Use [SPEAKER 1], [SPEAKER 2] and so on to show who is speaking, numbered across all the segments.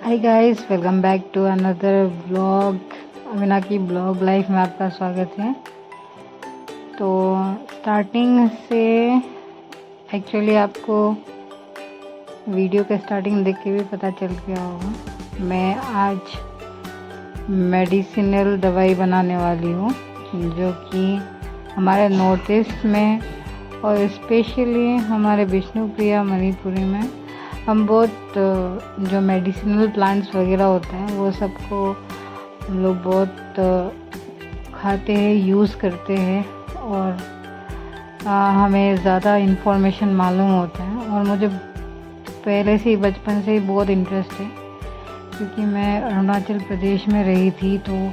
[SPEAKER 1] Hi guys, welcome back to another vlog. Avina की blog life में आपका स्वागत है। तो स्टार्टिंग से एक्चुअली आपको वीडियो के स्टार्टिंग देख के भी पता चल गया होगा, मैं आज मेडिसिनल दवाई बनाने वाली हूँ, जो कि हमारे नॉर्थ ईस्ट में और स्पेशली हमारे विष्णुप्रिया मणिपुरी में हम बहुत जो मेडिसिनल प्लांट्स वगैरह होते हैं वो सबको हम लोग बहुत खाते हैं, यूज़ करते हैं और हमें ज़्यादा इन्फॉर्मेशन मालूम होता है। और मुझे पहले से ही बचपन से ही बहुत इंटरेस्ट है, क्योंकि मैं अरुणाचल प्रदेश में रही थी, तो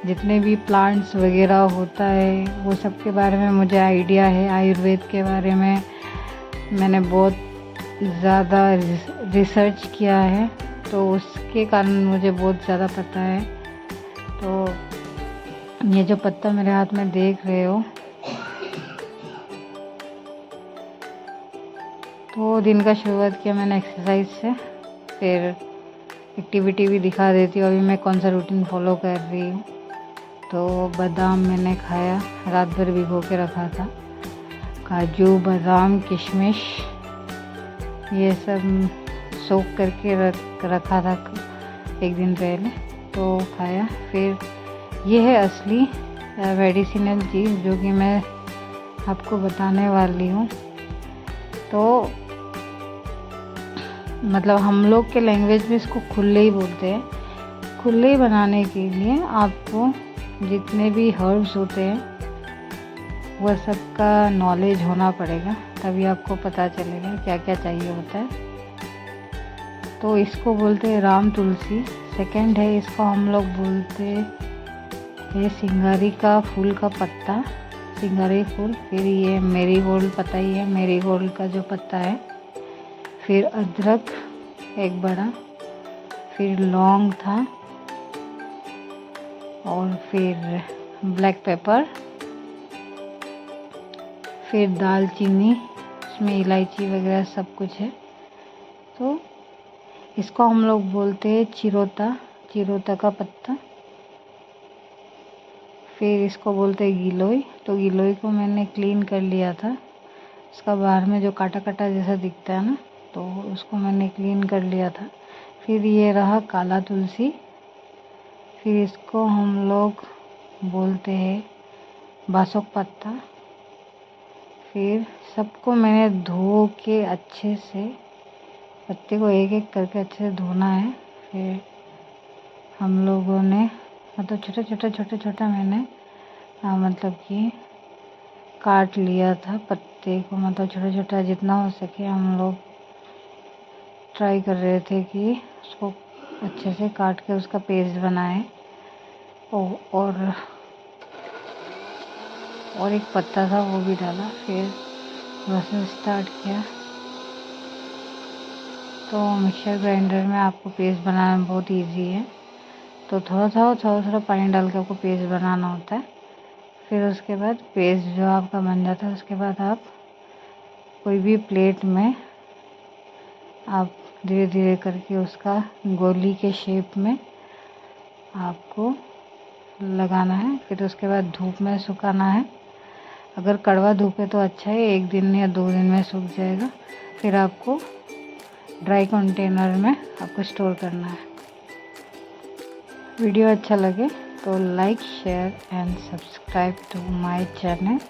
[SPEAKER 1] जितने भी प्लांट्स वगैरह होता है वो सब के बारे में मुझे आइडिया है। आयुर्वेद के बारे में मैंने बहुत ज़्यादा रिसर्च किया है, तो उसके कारण मुझे बहुत ज़्यादा पता है। तो ये जो पत्ता मेरे हाथ में देख रहे हो, तो दिन का शुरुआत किया मैंने एक्सरसाइज से, फिर एक्टिविटी भी दिखा देती हूँ अभी मैं कौन सा रूटीन फॉलो कर रही हूँ। तो बादाम मैंने खाया, रात भर भिगो के रखा था, काजू बादाम किशमिश ये सब सोख करके रखा था एक दिन पहले, तो खाया। फिर ये है असली मेडिसिनल चीज़ जो कि मैं आपको बताने वाली हूँ। तो मतलब हम लोग के लैंग्वेज में इसको खुले ही बोलते हैं। खुले बनाने के लिए आपको जितने भी हर्ब्स होते हैं वह सबका नॉलेज होना पड़ेगा, तभी आपको पता चलेगा क्या क्या चाहिए होता है। तो इसको बोलते हैं राम तुलसी। सेकंड है, इसको हम लोग बोलते हैं सिंगारी का फूल का पत्ता, सिंगारी फूल। फिर ये मेरीगोल्ड, पता ही है मेरीगोल्ड का जो पत्ता है। फिर अदरक एक बड़ा, फिर लौंग था, और फिर ब्लैक पेपर, फिर दालचीनी, इसमें इलायची वगैरह सब कुछ है। तो इसको हम लोग बोलते हैं चिरोता, चिरोता का पत्ता। फिर इसको बोलते हैं गिलोय। तो गिलोय को मैंने क्लीन कर लिया था, इसका बाहर में जो काटा काटा जैसा दिखता है ना, तो उसको मैंने क्लीन कर लिया था। फिर ये रहा काला तुलसी। फिर इसको हम लोग बोलते हैं बासक पत्ता। फिर सबको मैंने धो के अच्छे से, पत्ते को एक एक करके अच्छे से धोना है। फिर हम लोगों ने मतलब छोटा छोटा मैंने मतलब कि काट लिया था पत्ते को, मतलब छोटा छोटा जितना हो सके हम लोग ट्राई कर रहे थे कि उसको अच्छे से काट के उसका पेस्ट बनाए। और एक पत्ता था वो भी डाला। फिर बस स्टार्ट किया। तो मिक्सर ग्राइंडर में आपको पेस्ट बनाना बहुत इजी है, तो थोड़ा पानी डाल के आपको पेस्ट बनाना होता है। फिर उसके बाद पेस्ट जो आपका बन जाता है, उसके बाद आप कोई भी प्लेट में आप धीरे धीरे करके उसका गोली के शेप में आपको लगाना है। फिर उसके बाद धूप में सुखाना है। अगर कड़वा धूप है तो अच्छा है, 1 दिन या 2 दिन में सूख जाएगा। फिर आपको ड्राई कंटेनर में आपको स्टोर करना है। वीडियो अच्छा लगे तो like share and subscribe to my channel,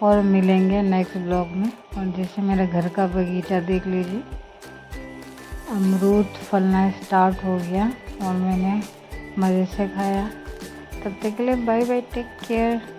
[SPEAKER 1] और मिलेंगे नेक्स्ट ब्लॉग में। और जैसे मेरे घर का बगीचा देख लीजिए, अमरूद फलना स्टार्ट हो गया और मैंने मज़े से खाया। तब तक के लिए बाय बाय, टेक केयर।